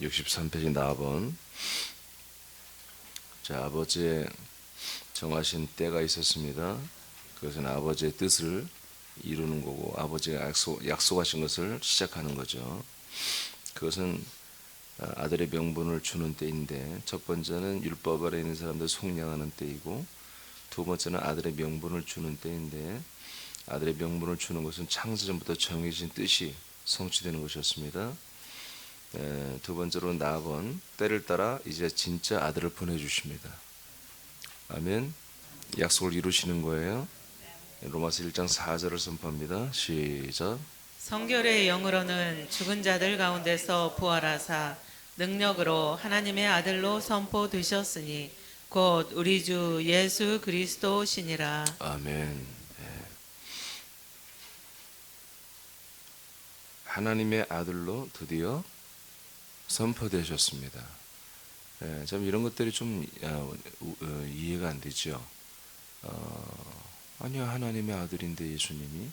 63페이지 나번. 자, 아버지의 정하신 때가 있었습니다. 그것은 아버지의 뜻을 이루는 거고 아버지가 약속하신 것을 시작하는 거죠. 그것은 아들의 명분을 주는 때인데, 첫 번째는 율법 아래 있는 사람들 속량하는 때이고, 두 번째는 아들의 명분을 주는 때인데, 아들의 명분을 주는 것은 창세전부터 정해진 뜻이 성취되는 것이었습니다. 두 번째로 나번, 때를 따라 이제 진짜 아들을 보내주십니다. 아멘. 약속을 이루시는 거예요. 로마서 1장 4절을 선포합니다. 시작. 성결의 영으로는 죽은 자들 가운데서 부활하사 능력으로 하나님의 아들로 선포되셨으니 곧 우리 주 예수 그리스도시니라. 아멘. 하나님의 아들로 드디어 선포되셨습니다. 참 이런 것들이 좀 이해가 안 되죠. 아니요, 하나님의 아들인데 예수님이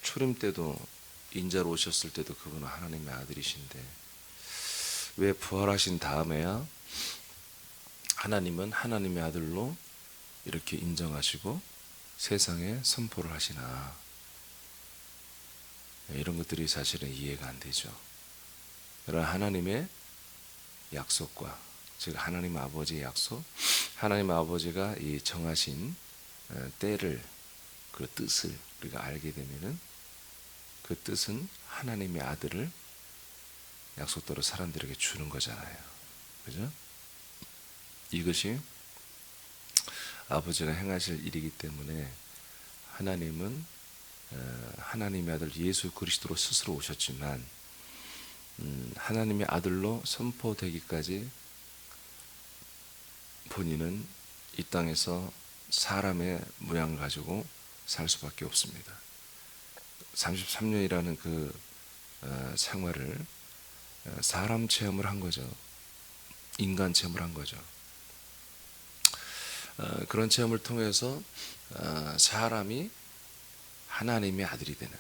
초림 때도 인자로 오셨을 때도 그분은 하나님의 아들이신데 왜 부활하신 다음에야 하나님은 하나님의 아들로 이렇게 인정하시고 세상에 선포를 하시나. 이런 것들이 사실은 이해가 안 되죠. 그러나 하나님의 약속과, 즉 하나님 아버지의 약속, 하나님 아버지가 이 정하신 때를, 그 뜻을 우리가 알게 되면은 그 뜻은 하나님의 아들을 약속대로 사람들에게 주는 거잖아요. 그죠? 이것이 아버지가 행하실 일이기 때문에 하나님은 하나님의 아들 예수 그리스도로 스스로 오셨지만 하나님의 아들로 선포되기까지 본인은 이 땅에서 사람의 모양을 가지고 살 수밖에 없습니다. 33년이라는 그 생활을 사람 체험을 한 거죠. 인간 체험을 한 거죠. 그런 체험을 통해서 사람이 하나님의 아들이 되는,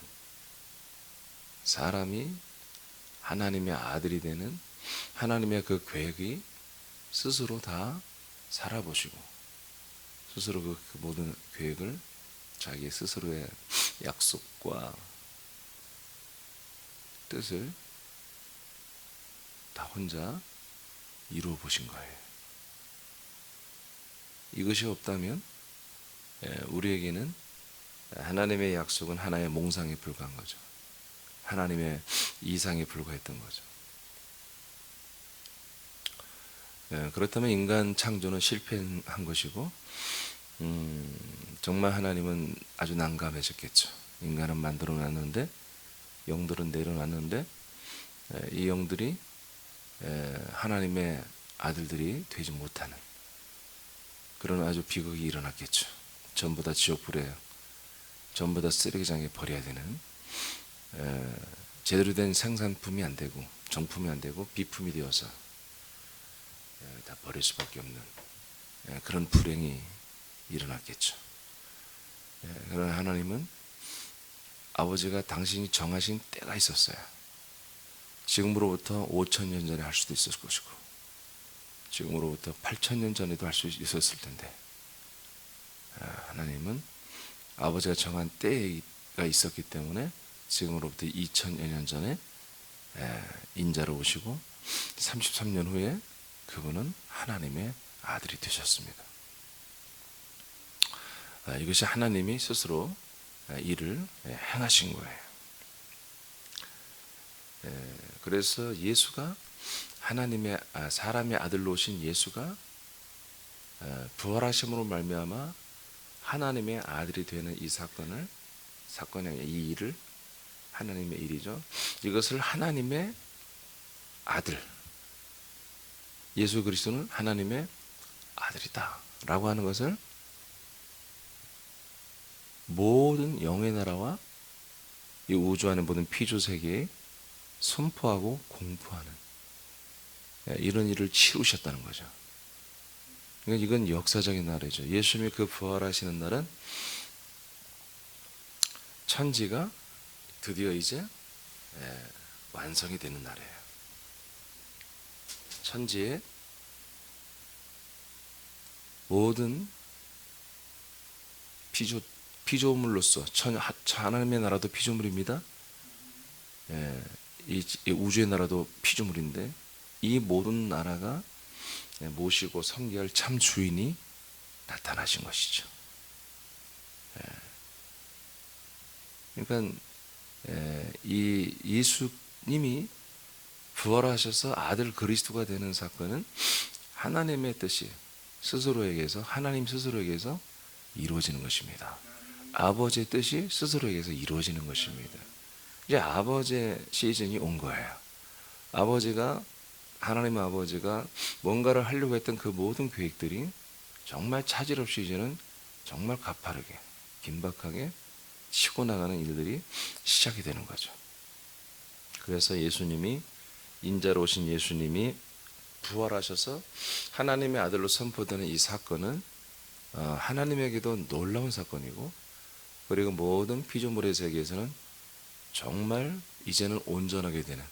사람이 하나님의 아들이 되는 하나님의 그 계획이 스스로 다 살아보시고 스스로 그 모든 계획을 자기 스스로의 약속과 뜻을 다 혼자 이루어 보신 거예요. 이것이 없다면 우리에게는 하나님의 약속은 하나의 몽상에 불과한 거죠. 하나님의 이상에 불과했던 거죠. 그렇다면 인간 창조는 실패한 것이고 정말 하나님은 아주 난감해졌겠죠. 인간은 만들어 놨는데, 영들은 내려놨는데 이 영들이 하나님의 아들들이 되지 못하는 그런 아주 비극이 일어났겠죠. 전부 다 지옥불에, 전부 다 쓰레기장에 버려야 되는, 제대로 된 생산품이 안 되고 정품이 안 되고 비품이 되어서 다 버릴 수밖에 없는 그런 불행이 일어났겠죠. 그러나 하나님은 아버지가 당신이 정하신 때가 있었어요. 지금으로부터 5,000년 전에 할 수도 있었을 것이고 지금으로부터 8,000년 전에도 할 수 있었을 텐데, 하나님은 아버지가 정한 때가 있었기 때문에 지금으로부터 2,000여 년 전에 인자로 오시고 33년 후에 그분은 하나님의 아들이 되셨습니다. 이것이 하나님이 스스로 일을 행하신 거예요. 그래서 예수가 하나님의 사람의 아들로 오신 예수가 부활하심으로 말미암아 하나님의 아들이 되는 이 사건의 이 일을, 하나님의 일이죠. 이것을 하나님의 아들, 예수 그리스도는 하나님의 아들이다 라고 하는 것을 모든 영의 나라와 이 우주 안의 모든 피조 세계에 선포하고 공부하는 이런 일을 치루셨다는 거죠. 그러니까 이건 역사적인 날이죠. 예수님이 그 부활하시는 날은 천지가 드디어 이제 완성이 되는 날이에요. 천지의 모든 피조물로서 하나님의 나라도 피조물입니다. 이 우주의 나라도 피조물인데 이 모든 나라가 모시고 섬겨야 할 참 주인이 나타나신 것이죠. 그러니까 이 예수님이 부활하셔서 아들 그리스도가 되는 사건은 하나님의 뜻이 하나님 스스로에게서 이루어지는 것입니다. 아버지의 뜻이 스스로에게서 이루어지는 것입니다. 이제 아버지의 시즌이 온 거예요. 하나님 아버지가 뭔가를 하려고 했던 그 모든 계획들이 정말 차질 없이 이제는 정말 가파르게 긴박하게 치고 나가는 일들이 시작이 되는 거죠. 그래서 인자로 오신 예수님이 부활하셔서 하나님의 아들로 선포되는 이 사건은 하나님에게도 놀라운 사건이고, 그리고 모든 피조물의 세계에서는 정말 이제는 온전하게 되는,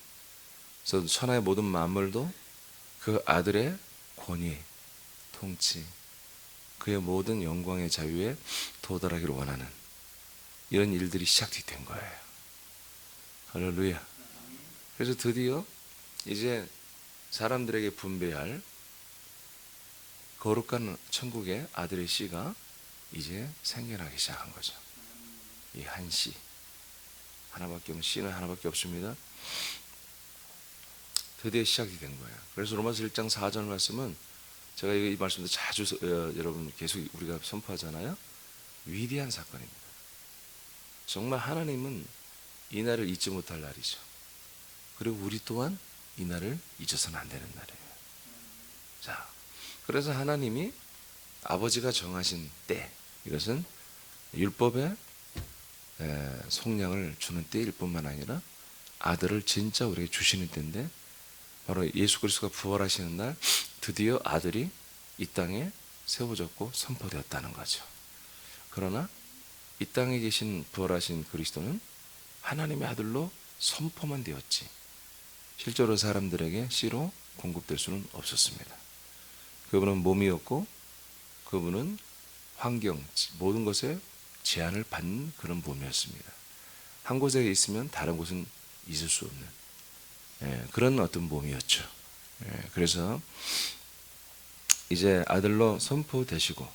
그래서 천하의 모든 만물도 그 아들의 권위, 통치, 그의 모든 영광의 자유에 도달하기를 원하는 이런 일들이 시작이 된 거예요. 할렐루야. 그래서 드디어 이제 사람들에게 분배할 거룩한 천국의 아들의 씨가 이제 생겨나기 시작한 거죠. 이 한 씨 하나밖에 없는 씨는 하나밖에 없습니다. 드디어 시작이 된 거예요. 그래서 로마서 1장 4절 말씀은 제가 이 말씀도 자주 여러분 계속 우리가 선포하잖아요. 위대한 사건입니다. 정말 하나님은 이 날을 잊지 못할 날이죠. 그리고 우리 또한 이 날을 잊어서는 안 되는 날이에요. 자, 그래서 하나님이 아버지가 정하신 때, 이것은 율법의 속량을 주는 때일 뿐만 아니라 아들을 진짜 우리에게 주시는 때인데, 바로 예수 그리스도가 부활하시는 날 드디어 아들이 이 땅에 세워졌고 선포되었다는 거죠. 그러나 이 땅에 계신 부활하신 그리스도는 하나님의 아들로 선포만 되었지 실제로 사람들에게 씨로 공급될 수는 없었습니다. 그분은 몸이었고 그분은 환경, 모든 것에 제한을 받는 그런 몸이었습니다. 한 곳에 있으면 다른 곳은 있을 수 없는 그런 어떤 몸이었죠. 그래서 이제 아들로 선포되시고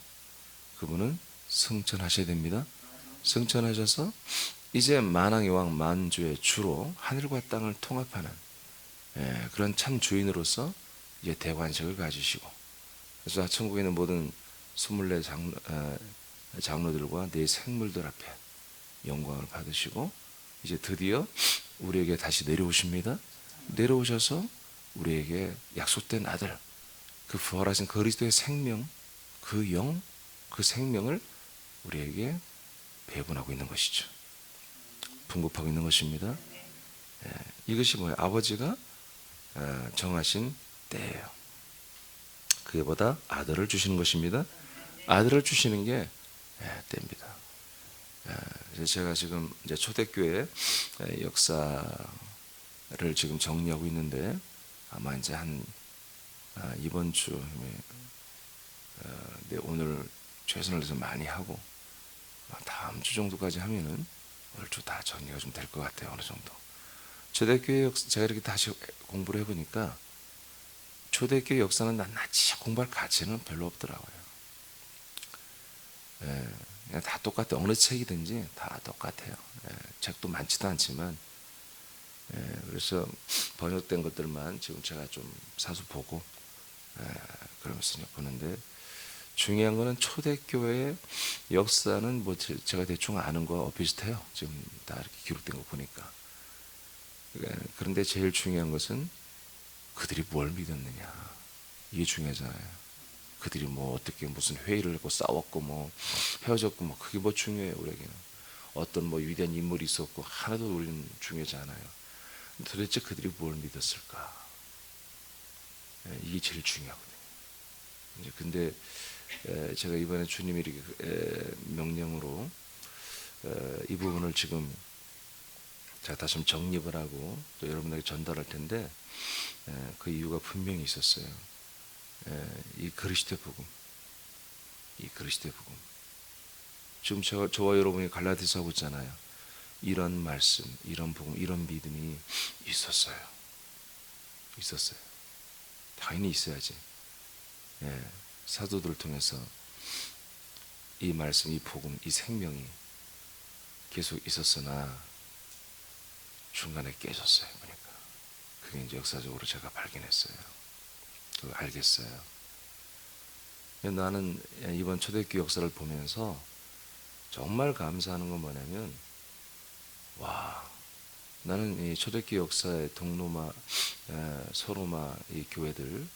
그분은 승천하셔야 됩니다. 승천하셔서 이제 만왕의 왕 만주의 주로 하늘과 땅을 통합하는 그런 참 주인으로서 이제 대관식을 가지시고, 그래서 천국에 있는 모든 24 장로들과 네 생물들 앞에 영광을 받으시고 이제 드디어 우리에게 다시 내려오십니다. 내려오셔서 우리에게 약속된 아들, 그 부활하신 그리스도의 생명, 그 영, 그 생명을 우리에게 배분하고 있는 것이죠. 분급하고 있는 것입니다. 이것이 뭐예요? 아버지가 정하신 때예요. 그보다 아들을 주시는 것입니다. 아들을 주시는 게 때입니다. 제가 지금 이제 초대교회 역사를 지금 정리하고 있는데 아마 이제 한 이번 주 오늘 최선을 다해서 많이 하고 다음 주 정도까지 하면은 오늘 주 다 정리가 좀 될 것 같아요. 어느 정도. 초대교회 역사 제가 이렇게 다시 공부를 해보니까 초대교회 역사는 낱낱이 공부할 가치는 별로 없더라고요. 그냥 다 똑같아요. 어느 책이든지 다 똑같아요. 책도 많지도 않지만 그래서 번역된 것들만 지금 제가 좀 사서 보고 그러면서 보는데, 중요한 거는 초대교회의 역사는 뭐 제가 대충 아는 거와 비슷해요. 지금 다 이렇게 기록된 거 보니까. 그런데 제일 중요한 것은 그들이 뭘 믿었느냐, 이게 중요하잖아요. 그들이 뭐 어떻게 무슨 회의를 했고 싸웠고 뭐 헤어졌고 뭐 그게 뭐 중요해요. 우리에게는 어떤 뭐 위대한 인물이 있었고 하나도 우리는 중요하지 않아요. 도대체 그들이 뭘 믿었을까, 이게 제일 중요하거든요. 이제 근데 제가 이번에 주님이 이렇게 명령으로 이 부분을 지금 제가 다시 좀 정립을 하고 또 여러분에게 전달할 텐데 그 이유가 분명히 있었어요. 이 그리스도의 복음, 이 그리스도의 복음. 지금 저와 여러분이 갈라디아서 하고 있잖아요. 이런 말씀, 이런 복음, 이런 믿음이 있었어요. 있었어요. 당연히 있어야지. 사도들을 통해서 이 말씀, 이 복음, 이 생명이 계속 있었으나 중간에 깨졌어요. 보니까 그게 이제 역사적으로 제가 발견했어요. 그걸 알겠어요. 나는 이번 초대교회 역사를 보면서 정말 감사하는 건 뭐냐면, 와, 나는 이 초대교회 역사의 동로마, 서로마 이 교회들,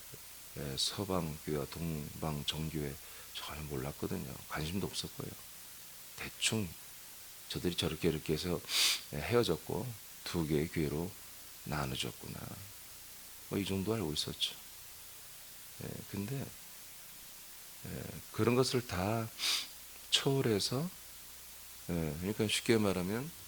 서방교회와 동방정교회 전혀 몰랐거든요. 관심도 없었고요. 대충 저들이 저렇게 이렇게 해서 헤어졌고 두 개의 교회로 나눠졌구나. 뭐 이 정도 알고 있었죠. 근데 그런 것을 다 초월해서, 그러니까 쉽게 말하면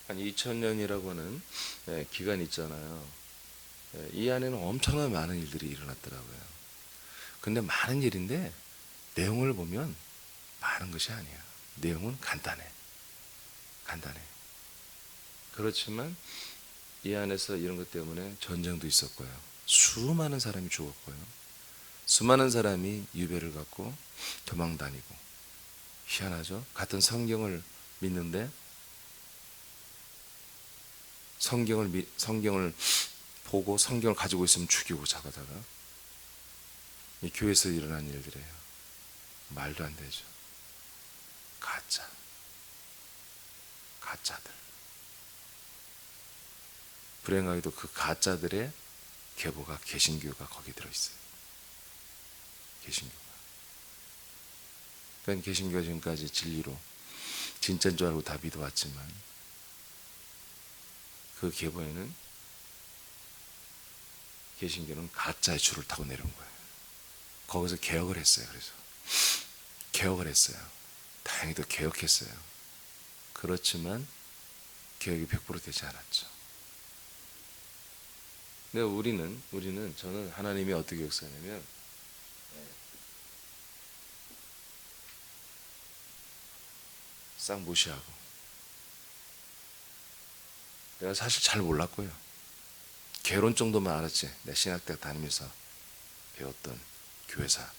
한 2000년이라고 하는 기간이 있잖아요. 이 안에는 엄청나게 많은 일들이 일어났더라고요. 근데 많은 일인데 내용을 보면 많은 것이 아니야. 내용은 간단해. 간단해. 그렇지만 이 안에서 이런 것 때문에 전쟁도 있었고요. 수많은 사람이 죽었고요. 수많은 사람이 유배를 갖고 도망 다니고. 희한하죠? 같은 성경을 믿는데 성경을 보고 성경을 가지고 있으면 죽이고 잡아다가, 이 교회에서 일어난 일들이에요. 말도 안 되죠. 가짜들. 불행하게도 그 가짜들의 계보가 개신교가 거기 들어있어요. 개신교가. 그러니까 개신교가 지금까지 진리로 진짜인 줄 알고 다 믿어왔지만 그 계보에는 개신교는 가짜의 줄을 타고 내려온 거예요. 거기서 개혁을 했어요. 그래서 개혁을 했어요. 다행히도 개혁했어요. 그렇지만 개혁이 100% 되지 않았죠. 근데 저는 하나님이 어떻게 역사하냐면, 싹 무시하고, 내가 사실 잘 몰랐고요. 개론 정도만 알았지. 내 신학대 다니면서 배웠던 교회사,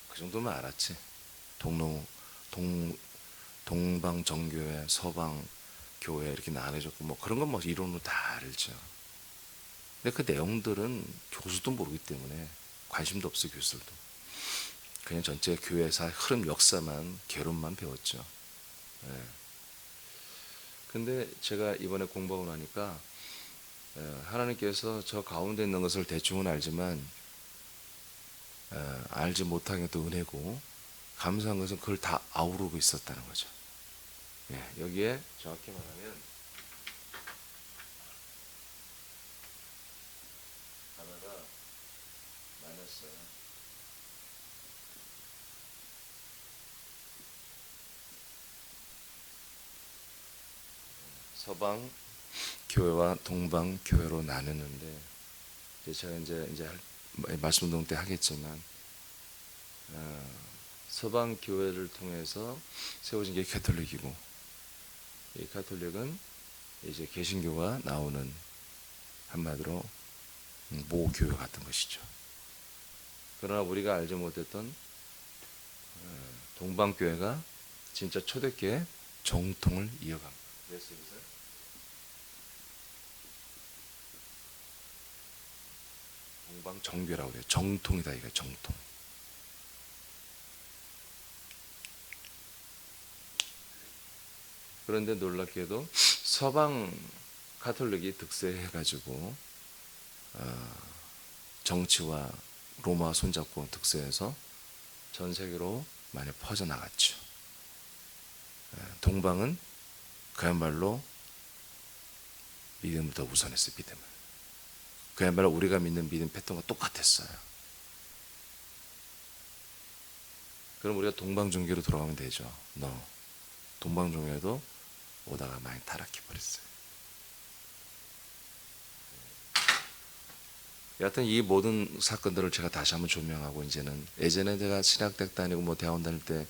그 정도만 알았지. 동방 정교회, 서방 교회 이렇게 나눠졌고 뭐 그런 건 뭐 이론으로 다 알죠. 근데 그 내용들은 교수도 모르기 때문에 관심도 없어. 교수들도 그냥 전체 교회사 흐름, 역사만, 개론만 배웠죠. 예. 근데 제가 이번에 공부하고 나니까 하나님께서 저 가운데 있는 것을 대충은 알지만 알지 못한 게 또 은혜고, 감사한 것은 그걸 다 아우르고 있었다는 거죠. 여기에 정확히 말하면 하나가 마이너스, 서방 교회와 동방 교회로 나눴는데, 제가 이제 말씀 동때 하겠지만, 서방 교회를 통해서 세워진 게 가톨릭이고, 이 가톨릭은 이제 개신교가 나오는, 한마디로 모교회 같은 것이죠. 그러나 우리가 알지 못했던 동방교회가 진짜 초대교회 정통을 이어간 거예요. 동방정교라고 해요. 정통이다, 이거 정통. 그런데 놀랍게도 서방 가톨릭이 득세해가지고 정치와 로마 손잡고 득세해서 전 세계로 많이 퍼져나갔죠. 동방은 그야말로 믿음을 더 우선했어요. 믿음을. 그야말로 우리가 믿는 믿음 패턴과 똑같았어요. 그럼 우리가 동방 종교로 돌아가면 되죠. 동방 종교도 오다가 많이 타락해 버렸어요. 여하튼 이 모든 사건들을 제가 다시 한번 조명하고, 이제는 예전에 제가 신학대학 다니고 뭐 대학원 다닐 때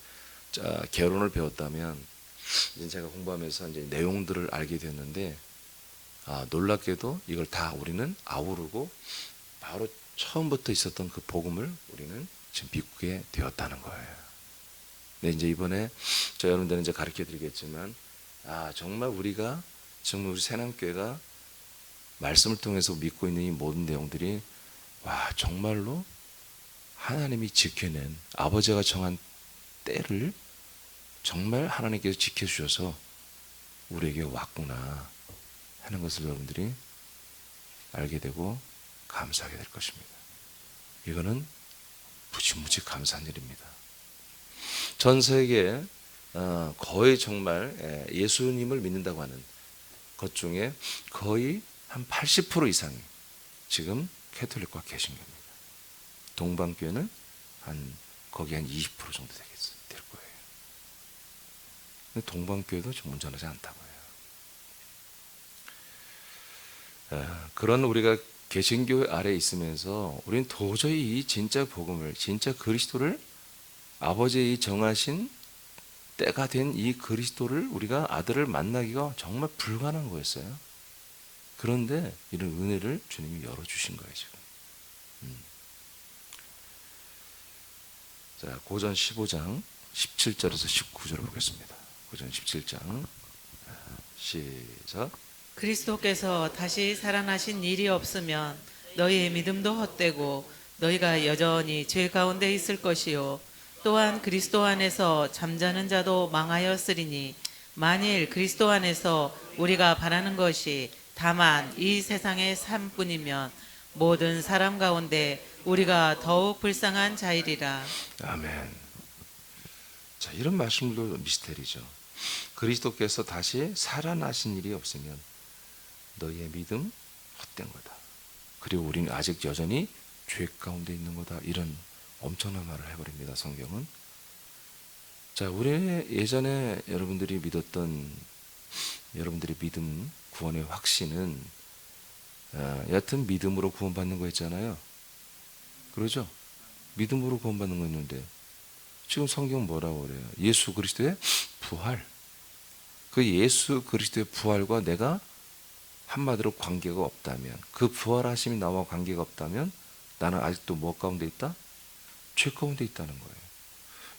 개론을 배웠다면, 이제 제가 공부하면서 이제 내용들을 알게 됐는데, 놀랍게도 이걸 다 우리는 아우르고 바로 처음부터 있었던 그 복음을 우리는 지금 믿게 되었다는 거예요. 근데 이제 이번에 저 여러분들은 이제 가르쳐 드리겠지만, 정말 우리가 지금 우리 새남교회가 말씀을 통해서 믿고 있는 이 모든 내용들이 정말로 하나님이 지켜낸, 아버지가 정한 때를 정말 하나님께서 지켜주셔서 우리에게 왔구나 하는 것을 여러분들이 알게 되고 감사하게 될 것입니다. 이거는 무지무지 감사한 일입니다. 전 세계에 거의 정말 예수님을 믿는다고 하는 것 중에 거의 한 80% 이상이 지금 캐톨릭과 개신교입니다. 동방교회는 거기 한 20% 정도 될 거예요. 근데 동방교회도 좀 온전하지 않다고 해요. 그런 우리가 개신교 아래에 있으면서 우리는 도저히 이 진짜 복음을, 진짜 그리스도를, 아버지의 정하신 때가 된 이 그리스도를, 우리가 아들을 만나기가 정말 불가능한 거였어요. 그런데 이런 은혜를 주님이 열어주신 거예요, 지금. 자, 고전 15장 17절에서 19절을 보겠습니다. 고전 17장 시작. 그리스도께서 다시 살아나신 일이 없으면 너희의 믿음도 헛되고 너희가 여전히 죄 가운데 있을 것이요 또한 그리스도 안에서 잠자는 자도 망하였으리니 만일 그리스도 안에서 우리가 바라는 것이 다만 이 세상의 삶뿐이면 모든 사람 가운데 우리가 더욱 불쌍한 자이리라. 아멘. 자, 이런 말씀도 미스테리죠. 그리스도께서 다시 살아나신 일이 없으면 너희의 믿음 헛된 거다. 그리고 우리는 아직 여전히 죄 가운데 있는 거다. 이런 엄청난 말을 해버립니다, 성경은. 자, 우리 예전에 여러분들이 믿었던 여러분들의 믿음, 구원의 확신은 여하튼 믿음으로 구원받는 거 있잖아요. 그러죠? 믿음으로 구원받는 거 있는데 지금 성경 뭐라고 그래요? 예수 그리스도의 부활. 그 예수 그리스도의 부활과 내가 한마디로 관계가 없다면, 그 부활하심이 나와 관계가 없다면 나는 아직도 뭐 가운데 있다? 죄 가운데 있다는 거예요.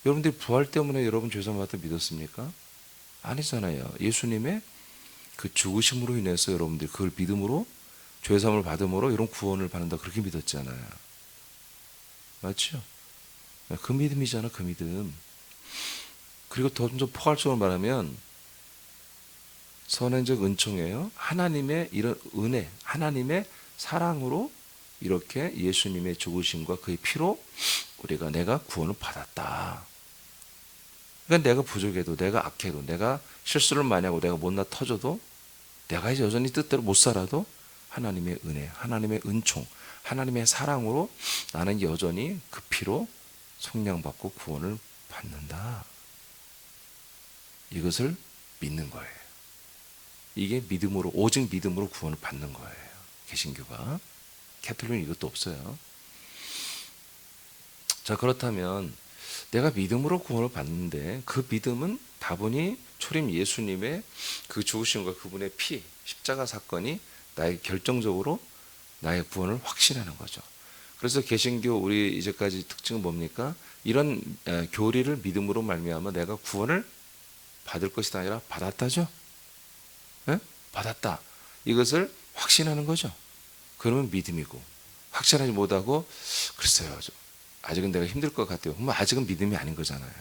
여러분들이 부활 때문에 여러분 죄사함 받아 믿었습니까? 아니잖아요. 예수님의 그 죽으심으로 인해서 여러분들이 그걸 믿음으로 죄사함을 받음으로 이런 구원을 받는다, 그렇게 믿었잖아요. 맞죠? 그 믿음이잖아, 그 믿음. 그리고 더 좀 포괄적으로 말하면 선행적 은총이에요. 하나님의 이런 은혜, 하나님의 사랑으로 이렇게 예수님의 죽으심과 그의 피로 내가 구원을 받았다. 그러니까 내가 부족해도, 내가 악해도, 내가 실수를 많이 하고 내가 못나 터져도, 내가 여전히 뜻대로 못 살아도 하나님의 은혜, 하나님의 은총, 하나님의 사랑으로 나는 여전히 그 피로 속량받고 구원을 받는다. 이것을 믿는 거예요. 이게 믿음으로, 오직 믿음으로 구원을 받는 거예요. 개신교가. 캐톨릭은 이것도 없어요. 자, 그렇다면 내가 믿음으로 구원을 받는데 그 믿음은 다분히 초림 예수님의 그 죽으심과 그분의 피, 십자가 사건이 나의 결정적으로 나의 구원을 확신하는 거죠. 그래서 개신교 우리 이제까지 특징은 뭡니까? 이런 교리를 믿음으로 말미암아 내가 구원을 받을 것이 아니라 받았다죠. 네? 받았다. 이것을 확신하는 거죠. 그러면 믿음이고, 확신하지 못하고 글쎄요, 아직은 내가 힘들 것 같아요. 그러면 아직은 믿음이 아닌 거잖아요.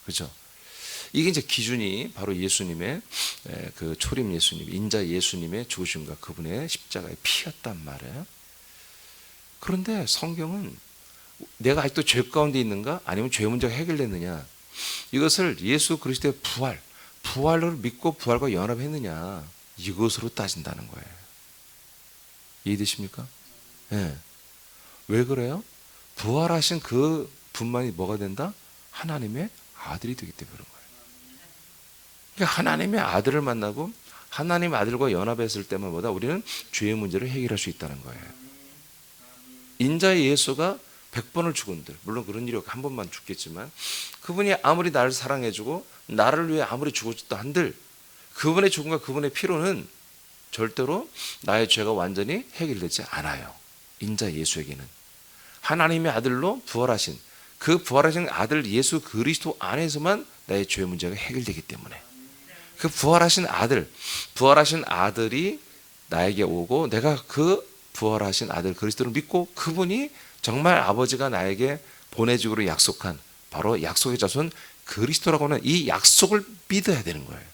그렇죠? 이게 이제 기준이 바로 예수님의 그 초림 예수님, 인자 예수님의 죽으심과 그분의 십자가의 피였단 말이에요. 그런데 성경은 내가 아직도 죄 가운데 있는가? 아니면 죄 문제가 해결됐느냐? 이것을 예수 그리스도의 부활을 믿고 부활과 연합했느냐? 이것으로 따진다는 거예요. 이해되십니까? 네. 왜 그래요? 부활하신 그 분만이 뭐가 된다? 하나님의 아들이 되기 때문에 그런 거예요. 그러니까 하나님의 아들을 만나고 하나님 아들과 연합했을 때마다 우리는 죄의 문제를 해결할 수 있다는 거예요. 인자의 예수가 100번을 죽은들, 물론 그런 일이 한 번만 죽겠지만 그분이 아무리 나를 사랑해주고 나를 위해 아무리 죽었다 한들 그분의 죽음과 그분의 피로는 절대로 나의 죄가 완전히 해결되지 않아요. 인자 예수에게는 하나님의 아들로 부활하신 그 부활하신 아들 예수 그리스도 안에서만 나의 죄 문제가 해결되기 때문에 그 부활하신 아들이 나에게 오고 내가 그 부활하신 아들 그리스도를 믿고 그분이 정말 아버지가 나에게 보내주기로 약속한 바로 약속의 자손 그리스도라고 하는 이 약속을 믿어야 되는 거예요.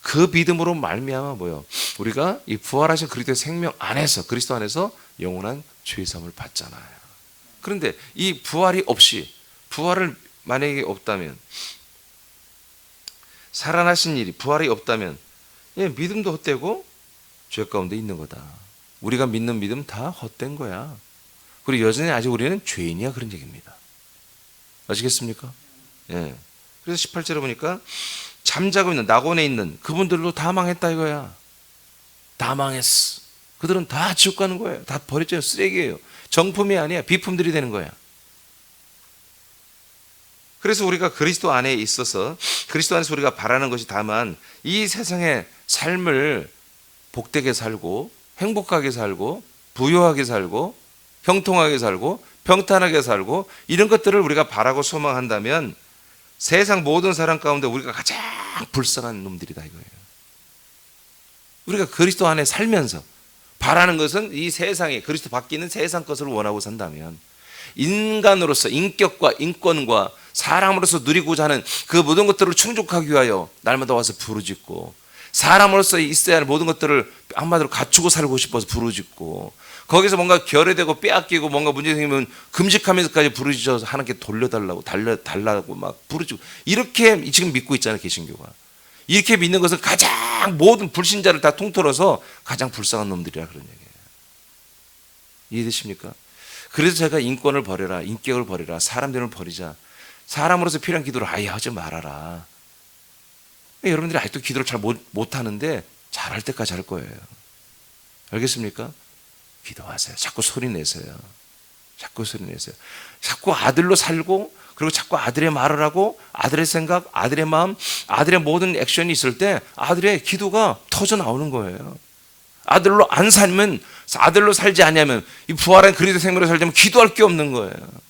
그 믿음으로 말미암아 뭐요? 우리가 이 부활하신 그리스도의 생명 안에서 그리스도 안에서 영원한 죄 사함을 받잖아요. 그런데 이 부활이 없이 부활을 만약에 없다면 살아나신 일이 부활이 없다면 믿음도 헛되고 죄 가운데 있는 거다. 우리가 믿는 믿음 다 헛된 거야. 그리고 여전히 아직 우리는 죄인이야 그런 얘기입니다. 아시겠습니까? 예. 그래서 18절에 보니까 잠자고 있는 낙원에 있는 그분들도 다 망했다 이거야. 다 망했어. 그들은 다 지옥 가는 거예요. 다 버렸잖아요. 쓰레기예요. 정품이 아니야. 비품들이 되는 거야. 그래서 우리가 그리스도 안에 있어서 그리스도 안에서 우리가 바라는 것이 다만 이 세상의 삶을 복되게 살고 행복하게 살고 부유하게 살고 형통하게 살고 평탄하게 살고 이런 것들을 우리가 바라고 소망한다면 세상 모든 사람 가운데 우리가 가장 불쌍한 놈들이다 이거예요. 우리가 그리스도 안에 살면서 바라는 것은 이 세상에 그리스도 밖에 있는 세상 것을 원하고 산다면 인간으로서 인격과 인권과 사람으로서 누리고자 하는 그 모든 것들을 충족하기 위하여 날마다 와서 부르짖고 사람으로서 있어야 할 모든 것들을 한마디로 갖추고 살고 싶어서 부르짖고 거기서 뭔가 결여되고 빼앗기고 뭔가 문제 생기면 금식하면서까지 부르짖어서 하나님께 돌려달라고 달라고 막 부르짖고 이렇게 지금 믿고 있잖아요. 개신교가. 이렇게 믿는 것은 가장 모든 불신자를 다 통틀어서 가장 불쌍한 놈들이라 그런 얘기예요. 이해되십니까? 그래서 제가 인권을 버려라, 인격을 버려라, 사람들을 버리자. 사람으로서 필요한 기도를 아예 하지 말아라. 여러분들이 아직도 기도를 잘 못하는데 잘할 때까지 할 거예요. 알겠습니까? 기도하세요. 자꾸 소리 내세요. 자꾸 소리 내세요. 자꾸 아들로 살고 그리고 자꾸 아들의 말을 하고 아들의 생각, 아들의 마음, 아들의 모든 액션이 있을 때 아들의 기도가 터져 나오는 거예요. 아들로 안 살면 아들로 살지 않으면 이 부활한 그리스도 생명으로 살자면 기도할 게 없는 거예요.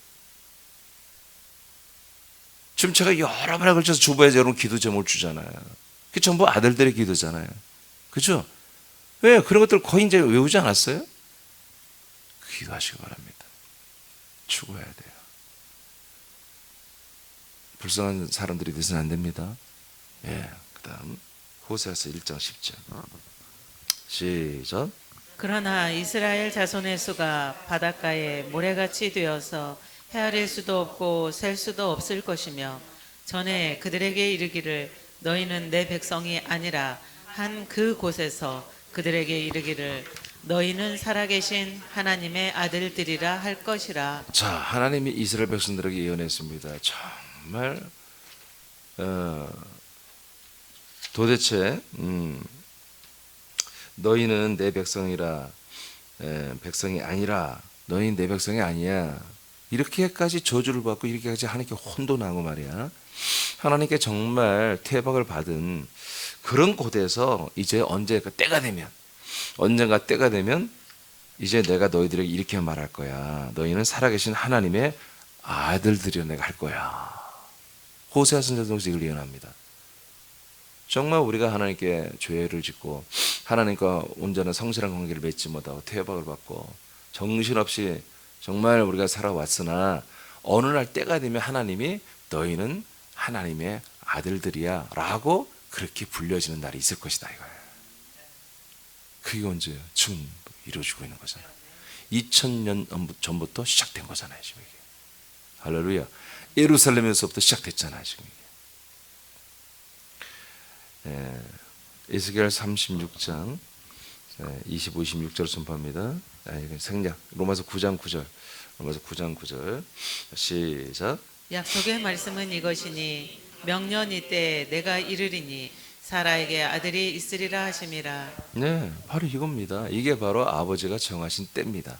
지금 제가 여러 번에 걸쳐서 주보에 여러분 기도 제목을 주잖아요. 그게 전부 아들들의 기도잖아요. 그죠? 왜? 그런 것들 거의 이제 외우지 않았어요? 기도하시기 바랍니다. 추구해야 돼요. 불쌍한 사람들이 돼서는 안 됩니다. 예. 그 다음 호세아서 1장 10절 시작. 그러나 이스라엘 자손의 수가 바닷가에 모래같이 되어서 헤아릴 수도 없고 셀 수도 없을 것이며 전에 그들에게 이르기를 너희는 내 백성이 아니라 한 그 곳에서 그들에게 이르기를 너희는 살아계신 하나님의 아들들이라 할 것이라. 자, 하나님이 이스라엘 백성들에게 예언했습니다. 정말 도대체 너희는 내 백성이라 백성이 아니라 너희는 내 백성이 아니야. 이렇게까지 저주를 받고 이렇게까지 하나님께 혼돈하고 말이야. 하나님께 정말 퇴박을 받은 그런 곳에서 이제 언젠가 때가 되면 이제 내가 너희들에게 이렇게 말할 거야. 너희는 살아계신 하나님의 아들들이여 내가 할 거야. 호세아 선지자도 이걸 예언합니다. 정말 우리가 하나님께 죄를 짓고 하나님과 온전한 성실한 관계를 맺지 못하고 퇴박을 받고 정신없이 정말 우리가 살아왔으나 어느 날 때가 되면 하나님이 너희는 하나님의 아들들이야 라고 그렇게 불려지는 날이 있을 것이다 이거예요. 그게 언제예요? 지금 이루어지고 있는 거잖아요. 2000년 전부터 시작된 거잖아요. 지금 이게. 할렐루야. 예루살렘에서부터 시작됐잖아요. 지금 이게. 에스겔 36장 25, 26절 선포합니다. 이건 생략. 로마서 9장 9절. 로마서 9장 9절. 시작. 약속의 말씀은 이것이니 명년이 때 내가 이르리니 사라에게 아들이 있으리라 하심이라. 네, 바로 이겁니다. 이게 바로 아버지가 정하신 때입니다.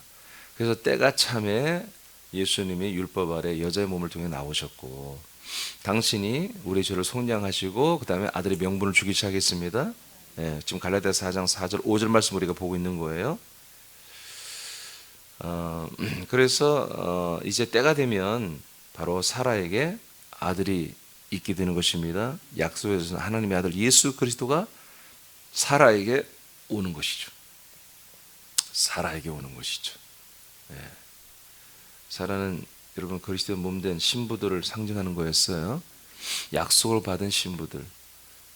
그래서 때가 참에 예수님이 율법 아래 여자의 몸을 통해 나오셨고, 당신이 우리 죄를 속량하시고 그 다음에 아들의 명분을 주기 시작했습니다. 지금 갈라디아서 4장 4절 5절 말씀 우리가 보고 있는 거예요. 그래서 이제 때가 되면 바로 사라에게 아들이 있게 되는 것입니다. 약속에서 하나님의 아들 예수 그리스도가 사라에게 오는 것이죠. 사라에게 오는 것이죠. 사라는 여러분 그리스도의 몸된 신부들을 상징하는 거였어요. 약속을 받은 신부들,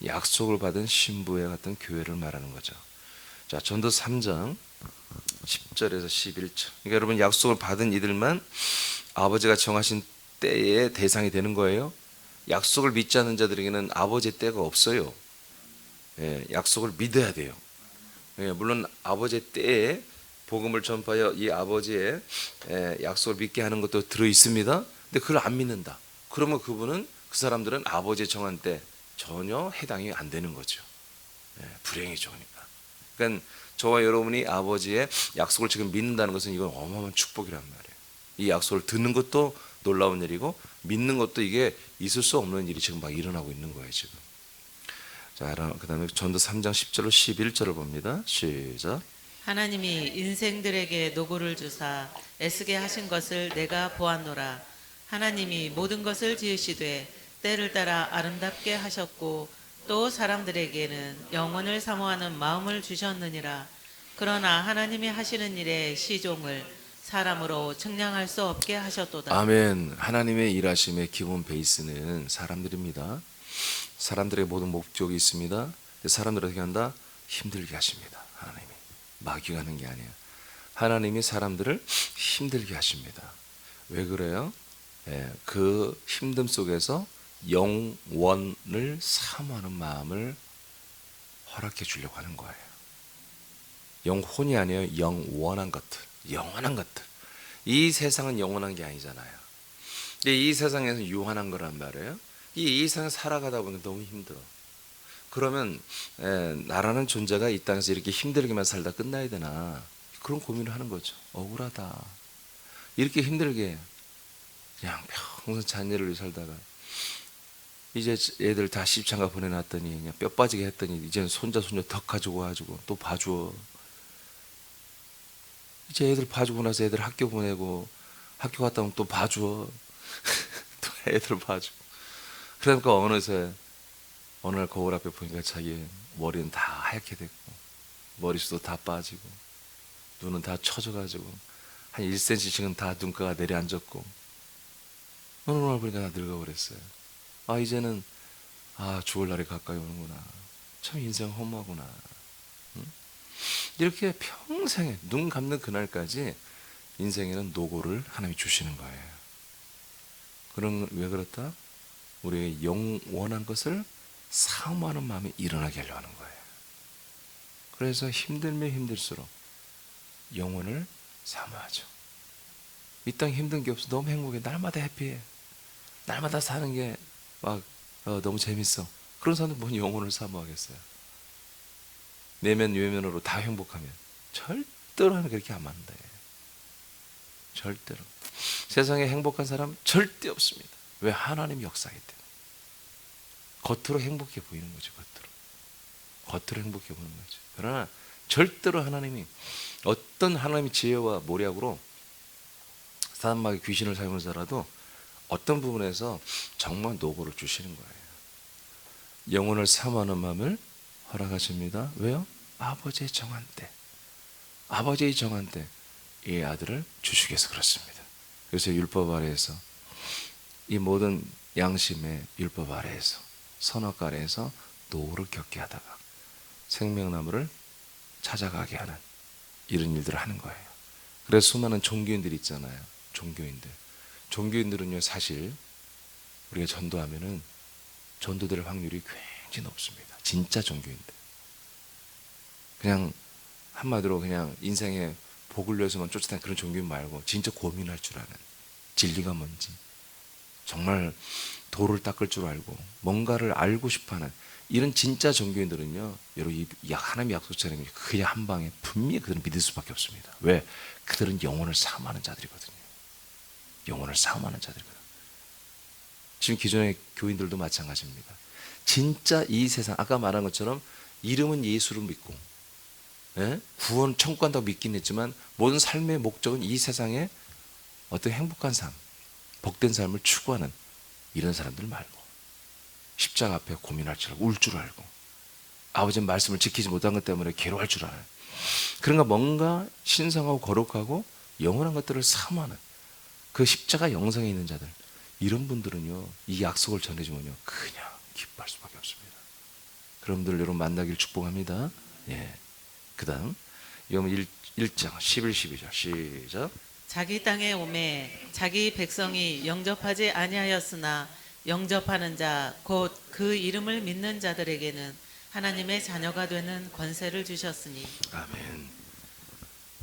약속을 받은 신부의 같은 교회를 말하는 거죠. 자, 전도 3장 10절에서 11절. 그러니까 여러분 약속을 받은 이들만 아버지가 정하신 때의 대상이 되는 거예요. 약속을 믿지 않는 자들에게는 아버지의 때가 없어요. 약속을 믿어야 돼요. 물론 아버지의 때에 복음을 전파하여 이 아버지의 약속을 믿게 하는 것도 들어 있습니다. 근데 그걸 안 믿는다. 그러면 그 사람들은 아버지의 정한 때 전혀 해당이 안 되는 거죠. 불행이죠. 그러니까 저와 여러분이 아버지의 약속을 지금 믿는다는 것은 이건 어마어마한 축복이란 말이에요. 이 약속을 듣는 것도 놀라운 일이고 믿는 것도 이게 있을 수 없는 일이 지금 막 일어나고 있는 거예요. 지금. 자, 그 다음에 전도 3장 10절로 11절을 봅니다. 시작. 하나님이 인생들에게 노고를 주사 애쓰게 하신 것을 내가 보았노라. 하나님이 모든 것을 지으시되 때를 따라 아름답게 하셨고 또 사람들에게는 영원을 사모하는 마음을 주셨느니라. 그러나 하나님이 하시는 일의 시종을 사람으로 측량할 수 없게 하셨도다. 아멘. 하나님의 일하심의 기본 베이스는 사람들입니다. 사람들의 모든 목적이 있습니다. 사람들을 어떻게 한다? 힘들게 하십니다. 하나님이 마귀가 하는 게 아니에요. 하나님이 사람들을 힘들게 하십니다. 왜 그래요? 그 힘듦 속에서 영원을 사모하는 마음을 허락해 주려고 하는 거예요. 영혼이 아니에요. 영원한 것들, 영원한 것들. 이 세상은 영원한 게 아니잖아요. 근데 이 세상에서 유한한 거란 말이에요. 이 세상에 살아가다 보면 너무 힘들어. 그러면 나라는 존재가 이 땅에서 이렇게 힘들게만 살다 끝나야 되나, 그런 고민을 하는 거죠. 억울하다. 이렇게 힘들게 그냥 평생 자녀를 살다가 이제 애들 다 시집장가 보내놨더니 그냥 뼈 빠지게 했더니 이제는 손자 손녀 더 가지고 와가지고 또 봐줘. 이제 애들 봐주고 나서 애들 학교 보내고 학교 갔다 오면 또 봐줘. 또 애들 봐줘. 그러니까 어느새 어느 날 거울 앞에 보니까 자기 머리는 다 하얗게 됐고 머리숱도 다 빠지고 눈은 다 처져가지고 한 1cm씩은 다 눈가가 내려앉았고 어느 날 보니까 나 늙어버렸어요. 이제는 죽을 날이 가까이 오는구나. 참 인생 험하구나. 이렇게 평생에 눈 감는 그날까지 인생에는 노고를 하나님이 주시는 거예요. 왜 그렇다? 우리의 영원한 것을 사모하는 마음이 일어나게 하려고 하는 거예요. 그래서 힘들면 힘들수록 영혼을 사모하죠. 이 땅 힘든 게 없어. 너무 행복해. 날마다 해피해. 날마다 사는 게 막 너무 재밌어. 그런 사람들 뭔 영혼을 사모하겠어요. 내면 외면으로 다 행복하면 절대로 하나님 그렇게 안 만든다. 절대로. 세상에 행복한 사람 절대 없습니다. 왜? 하나님이 역사하기 때문에. 겉으로 행복해 보이는 거죠. 겉으로 행복해 보이는 거죠. 그러나 절대로 하나님이 어떤 하나님의 지혜와 모략으로 사람마귀 귀신을 사용해서라도 어떤 부분에서 정말 노고를 주시는 거예요. 영혼을 사모하는 마음을 허락하십니다. 왜요? 아버지의 정한 때, 아버지의 정한 때 이 아들을 주시기 위해서 그렇습니다. 그래서 율법 아래에서 이 모든 양심의 율법 아래에서 선악과 아래에서 노를 겪게 하다가 생명나무를 찾아가게 하는 이런 일들을 하는 거예요. 그래서 수많은 종교인들이 있잖아요. 종교인들은요, 사실 우리가 전도하면은 전도될 확률이 굉장히 높습니다. 진짜 종교인들. 그냥 한마디로 그냥 인생에 복을 위해서만 쫓아다니는 그런 종교인 말고 진짜 고민할 줄 아는, 진리가 뭔지 정말 도를 닦을 줄 알고 뭔가를 알고 싶어하는 이런 진짜 종교인들은요, 여러분 이 하나님의 약속처럼 그냥 한 방에 분명히 그들은 믿을 수밖에 없습니다. 왜? 그들은 영혼을 사모하는 자들이거든요. 영혼을 사모하는 자들이거든요. 지금 기존의 교인들도 마찬가지입니다. 진짜 이 세상, 아까 말한 것처럼 이름은 예수를 믿고, 예? 구원 천국 간다고 믿긴 했지만 모든 삶의 목적은 이 세상에 어떤 행복한 삶, 복된 삶을 추구하는 이런 사람들 말고, 십자가 앞에 고민할 줄 알고 울 줄 알고 아버지의 말씀을 지키지 못한 것 때문에 괴로워할 줄 알아요. 그런가 뭔가 신성하고 거룩하고 영원한 것들을 사모하는 그 십자가 영성에 있는 자들, 이런 분들은요, 이 약속을 전해주면요 그냥 기뻐할 수밖에 없습니다. 그런 분들 여러분 만나기를 축복합니다. 예. 그 다음 요한 1장 11, 12절 시작. 자기 땅에 오매 자기 백성이 영접하지 아니하였으나 영접하는 자 곧 그 이름을 믿는 자들에게는 하나님의 자녀가 되는 권세를 주셨으니. 아멘.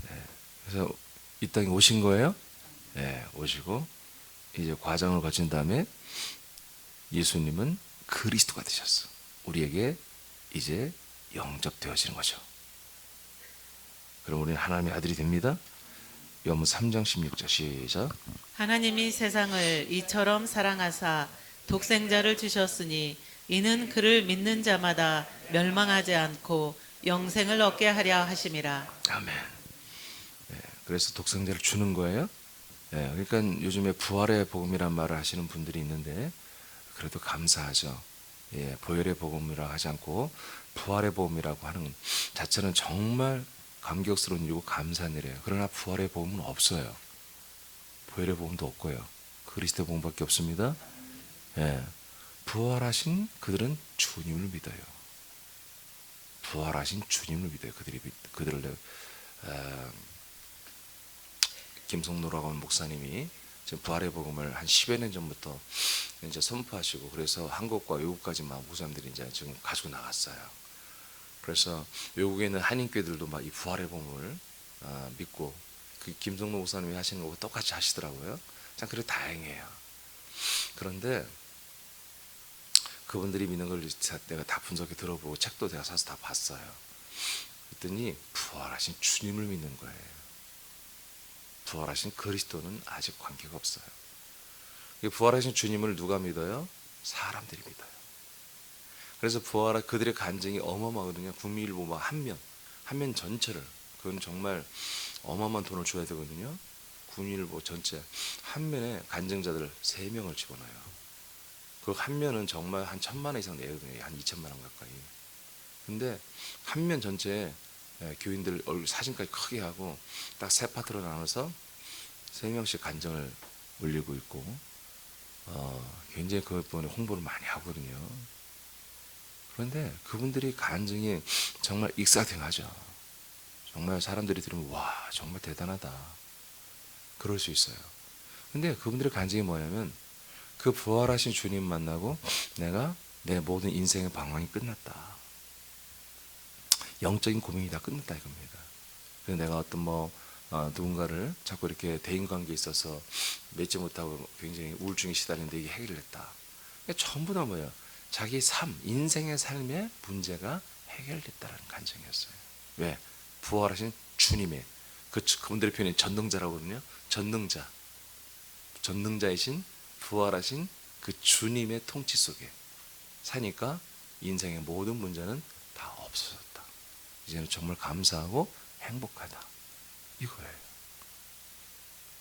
네. 그래서 이 땅에 오신 거예요. 네, 오시고 이제 과정을 거친 다음에 예수님은 그리스도가 되셨어. 우리에게 이제 영접되어지는 거죠. 그럼 우리는 하나님의 아들이 됩니다. 요한복음 3장 16절 시작. 하나님이 세상을 이처럼 사랑하사 독생자를 주셨으니 이는 그를 믿는 자마다 멸망하지 않고 영생을 얻게 하려 하심이라. 아멘. 네, 그래서 독생자를 주는 거예요. 네, 그러니까 요즘에 부활의 복음이란 말을 하시는 분들이 있는데 그래도 감사하죠. 예, 보혈의 복음이라고 하지 않고 부활의 복음이라고 하는 자체는 정말 감격스러운 일이고 감사한 일이에요. 그러나 부활의 복음은 없어요. 보혈의 복음도 없고요. 그리스도의 복음밖에 없습니다. 예, 부활하신 그들은 주님을 믿어요. 부활하신 주님을 믿어요. 그들을 김성노라고 하는 목사님이 지금 부활의 복음을 한 10여 년 전부터 이제 선포하시고, 그래서 한국과 외국까지 막 목사님들이 이제 지금 가지고 나갔어요. 그래서 외국에 있는 한인교회들도 막 이 부활의 복음을 믿고 그 김성노 목사님이 하시는 거고 똑같이 하시더라고요. 참 그래 다행이에요. 그런데 그분들이 믿는 걸 내가 다 분석해 들어보고 책도 내가 사서 다 봤어요. 그랬더니 부활하신 주님을 믿는 거예요. 부활하신 그리스도는 아직 관계가 없어요. 부활하신 주님을 누가 믿어요? 사람들이 믿어요. 그래서 그들의 간증이 어마어마하거든요. 국민일보 막 한 면 전체를, 그건 정말 어마어마한 돈을 줘야 되거든요. 국민일보 전체 한 면에 간증자들 3명을 집어넣어요. 그 한 면은 정말 한 1,000만 원 이상 내거든요. 한 2천만 원 가까이. 근데 한 면 전체에 교인들 얼굴 사진까지 크게 하고 딱 3파트로 나눠서 3명씩 간증을 올리고 있고, 굉장히 그것 때문에 홍보를 많이 하거든요. 그런데 그분들이 간증이 정말 익사팅하죠. 정말 사람들이 들으면 와 정말 대단하다 그럴 수 있어요. 근데 그분들의 간증이 뭐냐면 그 부활하신 주님 만나고 내가 내 모든 인생의 방황이 끝났다, 영적인 고민이 다 끝났다 이겁니다. 그래서 내가 어떤 누군가를 자꾸 이렇게 대인관계에 있어서 맺지 못하고 굉장히 우울증에 시달리는데 이게 해결됐다. 그러니까 전부 다 뭐예요? 자기 인생의 삶의 문제가 해결됐다는 간증이었어요. 왜? 부활하신 주님의 그분들의 표현이 전능자라고 하거든요. 전능자이신 부활하신 그 주님의 통치 속에 사니까 인생의 모든 문제는 다 없어졌다. 이제는 정말 감사하고 행복하다 이거예요.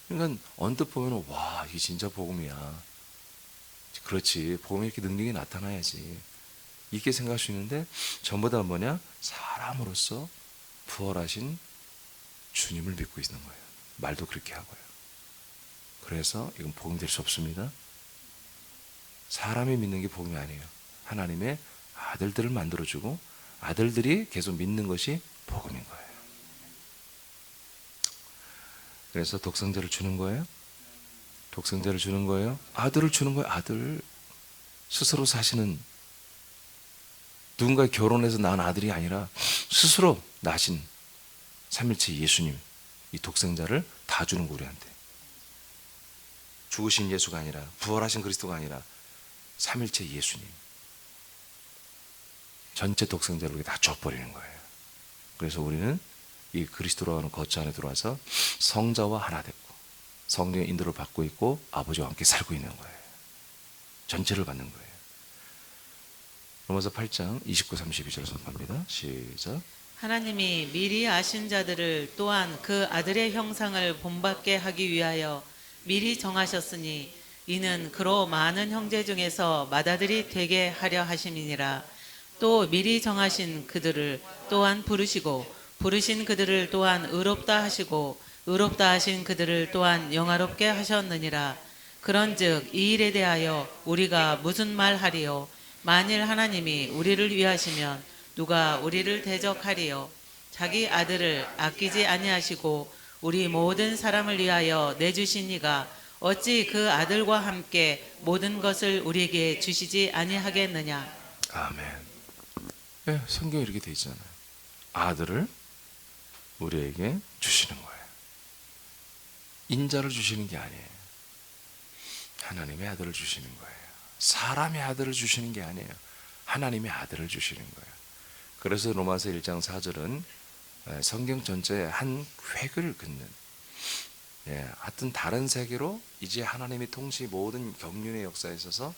그러니까 언뜻 보면 와 이게 진짜 복음이야. 그렇지, 복음에 이렇게 능력이 나타나야지 이렇게 생각할 수 있는데 전부 다 뭐냐? 사람으로서 부활하신 주님을 믿고 있는 거예요. 말도 그렇게 하고요. 그래서 이건 복음이 될 수 없습니다. 사람이 믿는 게 복음이 아니에요. 하나님의 아들들을 만들어주고 아들들이 계속 믿는 것이 복음인 거예요. 그래서 독생자를 주는 거예요. 독생자를 주는 거예요. 아들을 주는 거예요. 아들. 스스로 사시는, 누군가 결혼해서 낳은 아들이 아니라 스스로 나신 삼일체 예수님, 이 독생자를 다 주는 거 우리한테. 죽으신 예수가 아니라, 부활하신 그리스도가 아니라 삼일체 예수님, 전체 독생자를 우리가 다 줘버리는 거예요. 그래서 우리는 이 그리스도로 하는 거처 안에 들어와서 성자와 하나 됐고 성령의 인도를 받고 있고 아버지와 함께 살고 있는 거예요. 전체를 받는 거예요. 로마서 8장 29, 32절 선포합니다. 시작. 하나님이 미리 아신 자들을 또한 그 아들의 형상을 본받게 하기 위하여 미리 정하셨으니 이는 그로 많은 형제 중에서 맏아들이 되게 하려 하심이니라. 또 미리 정하신 그들을 또한 부르시고 부르신 그들을 또한 의롭다 하시고 의롭다 하신 그들을 또한 영화롭게 하셨느니라. 그런즉 이 일에 대하여 우리가 무슨 말하리요? 만일 하나님이 우리를 위하시면 누가 우리를 대적하리요? 자기 아들을 아끼지 아니하시고 우리 모든 사람을 위하여 내주신 이가 어찌 그 아들과 함께 모든 것을 우리에게 주시지 아니하겠느냐? 아멘. 예, 성경에 이렇게 돼 있잖아요. 아들을 우리에게 주시는 거예요. 인자를 주시는 게 아니에요. 하나님의 아들을 주시는 거예요. 사람의 아들을 주시는 게 아니에요. 하나님의 아들을 주시는 거예요. 그래서 로마서 1장 4절은 성경 전체에 한 획을 긋는, 하여튼 다른 세계로 이제 하나님이 통치 모든 경륜의 역사에 있어서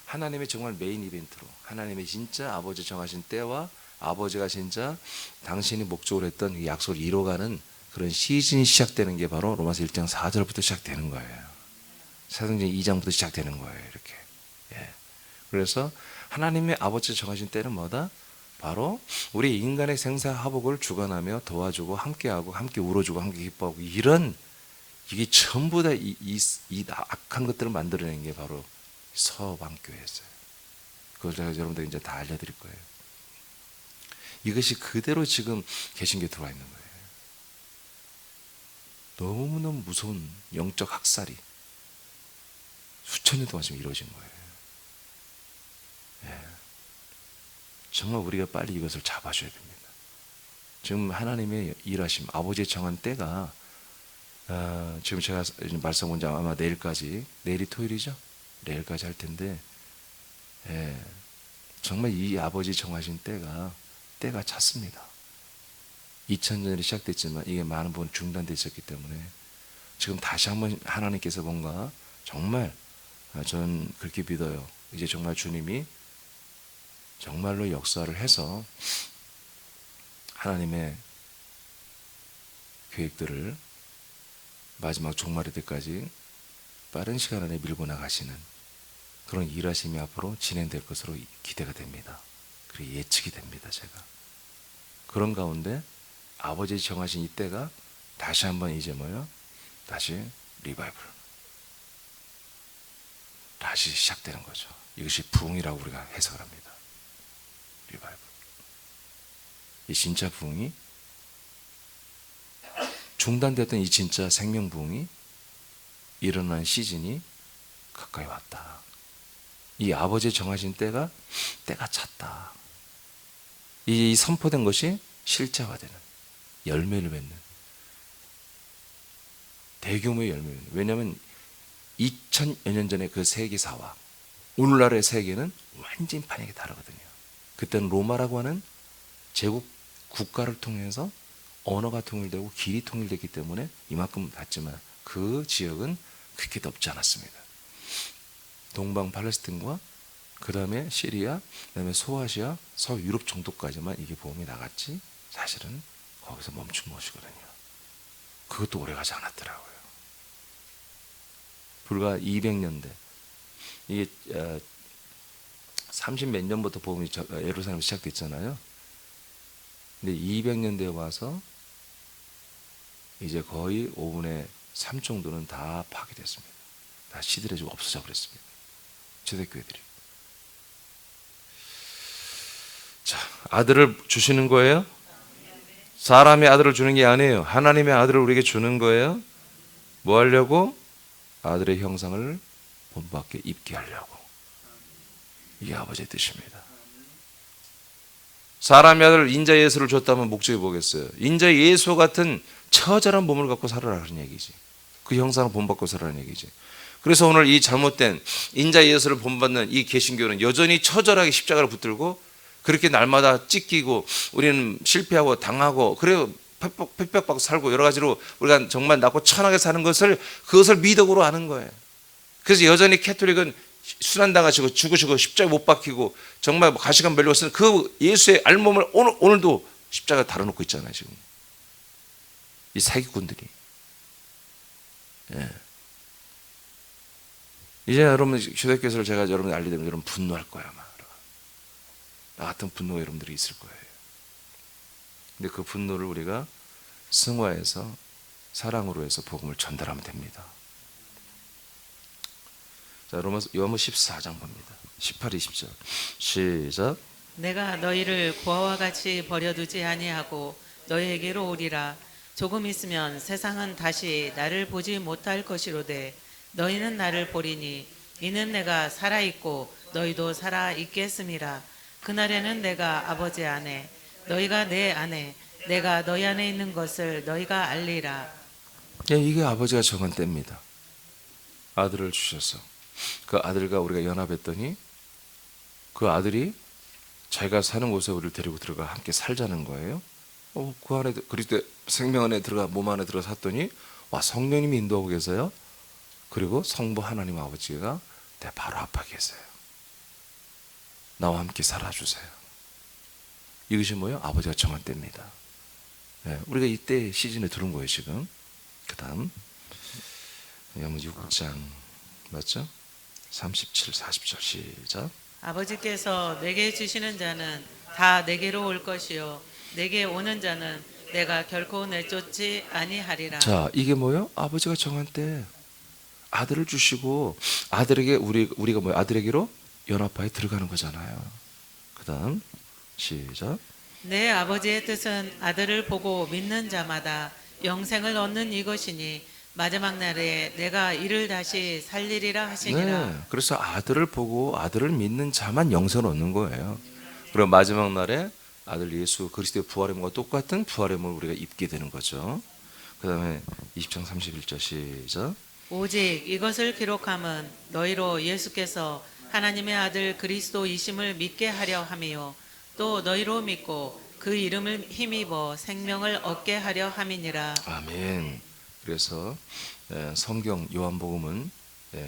하나님의 정말 메인 이벤트로, 하나님의 진짜 아버지 정하신 때와 아버지가 진짜 당신이 목적으로 했던 이 약속을 이뤄가는 그런 시즌이 시작되는 게 바로 로마서 1장 4절부터 시작되는 거예요. 사도행전 2장부터 시작되는 거예요. 이렇게. 그래서 하나님의 아버지 정하신 때는 뭐다? 바로 우리 인간의 생사화복을 주관하며 도와주고 함께하고 함께 울어주고 함께 기뻐하고 이런, 이게 전부 다 이 악한 것들을 만들어낸 게 바로 서방교회였어요. 그걸 제가 여러분들 이제 다 알려드릴 거예요. 이것이 그대로 지금 개신교에 들어와 있는 거예요. 너무너무 무서운 영적 학살이 수천 년 동안 지금 이루어진 거예요. 정말 우리가 빨리 이것을 잡아줘야 됩니다. 지금 하나님의 일하심, 아버지의 정한 때가 지금 제가 말씀 온 지 아마 내일까지, 내일이 토요일이죠? 내일까지 할 텐데, 정말 이 아버지 정하신 때가 찼습니다. 2000년이 시작됐지만 이게 많은 부분 중단되어 있었기 때문에 지금 다시 한번 하나님께서 뭔가 정말, 저는 그렇게 믿어요. 이제 정말 주님이 정말로 역사를 해서 하나님의 계획들을 마지막 종말의 때까지 빠른 시간 안에 밀고 나가시는 그런 일하심이 앞으로 진행될 것으로 기대가 됩니다. 그리고 예측이 됩니다. 제가 그런 가운데 아버지 정하신 이때가 다시 한번 이제 다시 리바이벌, 다시 시작되는 거죠. 이것이 부흥이라고 우리가 해석을 합니다. 리바이벌. 이 진짜 부흥이, 중단되었던 이 진짜 생명 부흥이 일어난 시즌이 가까이 왔다. 이 아버지 정하신 때가 찼다. 이 선포된 것이 실제화되는, 열매를 맺는 대규모의 열매를 맺는. 왜냐하면 2000여 년 전에 그 세계사와 오늘날의 세계는 완전히 판이하게 다르거든요. 그때는 로마라고 하는 제국 국가를 통해서 언어가 통일되고 길이 통일됐기 때문에 이만큼 갔지만 그 지역은 그렇게 넓지 않았습니다. 동방 팔레스틴과 그 다음에 시리아, 그 다음에 소아시아, 서유럽 정도까지만 이게 복음이 나갔지 사실은 거기서 멈춘 것이거든요. 그것도 오래가지 않았더라고요. 불과 200년대, 이게 30몇 년부터 복음이 예루살렘 시작됐잖아요. 근데 200년대에 와서 이제 거의 5분의 3 정도는 다 파괴됐습니다. 다 시들해지고 없어져 버렸습니다. 초대교회들이. 자, 아들을 주시는 거예요? 사람의 아들을 주는 게 아니에요. 하나님의 아들을 우리에게 주는 거예요. 뭐 하려고? 아들의 형상을 본받게 입게 하려고. 이게 아버지의 뜻입니다. 사람의 아들 인자 예수를 줬다면 목적이 뭐겠어요? 인자 예수 같은 처절한 몸을 갖고 살아라는 얘기지. 그 형상을 본받고 살아라는 얘기지. 그래서 오늘 이 잘못된 인자 예수를 본받는 이 개신교는 여전히 처절하게 십자가를 붙들고 그렇게 날마다 찢기고 우리는 실패하고 당하고 그래요. 핍박받고 살고 여러 가지로 우리가 정말 낮고 천하게 사는 것을 그것을 미덕으로 하는 거예요. 그래서 여전히 캐톨릭은 순환당하시고 죽으시고 십자가 못 박히고 정말 가시관 멸류관 쓰는 그 예수의 알몸을 오늘도 십자가 달아놓고 있잖아요. 지금 이 사기꾼들이. 예. 이제 여러분 휴대교사를 제가 여러분 알리되면 여러분 분노할 거야 아마. 나 같은 분노가 여러분들이 있을 거예요. 근데 그 분노를 우리가 승화해서 사랑으로 해서 복음을 전달하면 됩니다. 자, 요한복음 14장 봅니다. 18, 20절 시작. 내가 너희를 고아와 같이 버려두지 아니하고 너희에게로 오리라. 조금 있으면 세상은 다시 나를 보지 못할 것이로되 너희는 나를 보리니 이는 내가 살아있고 너희도 살아있겠음이라. 그날에는 내가 아버지 안에 너희가 내 안에 내가 너희 안에 있는 것을 너희가 알리라. 예, 이게 아버지가 정한 때입니다. 아들을 주셔서 그 아들과 우리가 연합했더니 그 아들이 자기가 사는 곳에 우리를 데리고 들어가 함께 살자는 거예요. 그 안에 그리스도 생명 안에 들어가 몸 안에 들어가 샀더니 와 성령님이 인도하고 계세요. 그리고 성부 하나님 아버지가 내 바로 앞에 계세요. 나와 함께 살아주세요. 이것이 뭐예요? 아버지가 정한 때입니다. 네, 우리가 이때 시즌에 들은 거예요 지금. 그 다음 요한복음 6장 맞죠? 37, 40절 시작. 아버지께서 내게 주시는 자는 다 내게로 올 것이요 내게 오는 자는 내가 결코 내쫓지 아니하리라. 자, 이게 뭐예요? 아버지가 정한 때 아들을 주시고 아들에게 우리가 뭐예요? 아들에게로 연합하에 들어가는 거잖아요. 그 다음 시작. 내 아버지의 뜻은 아들을 보고 믿는 자마다 영생을 얻는 이것이니 마지막 날에 내가 이를 다시 살리리라 하시니라. 네, 그래서 아들을 보고 아들을 믿는 자만 영생을 얻는 거예요. 그리고 마지막 날에 아들 예수 그리스도의 부활의 몸과 똑같은 부활의 몸을 우리가 입게 되는 거죠. 그 다음에 20장 31절 시작. 오직 이것을 기록함은 너희로 예수께서 하나님의 아들 그리스도이심을 믿게 하려 함이요 또 너희로 믿고 그 이름을 힘입어 생명을 얻게 하려 함이니라. 아멘. 그래서 성경 요한복음은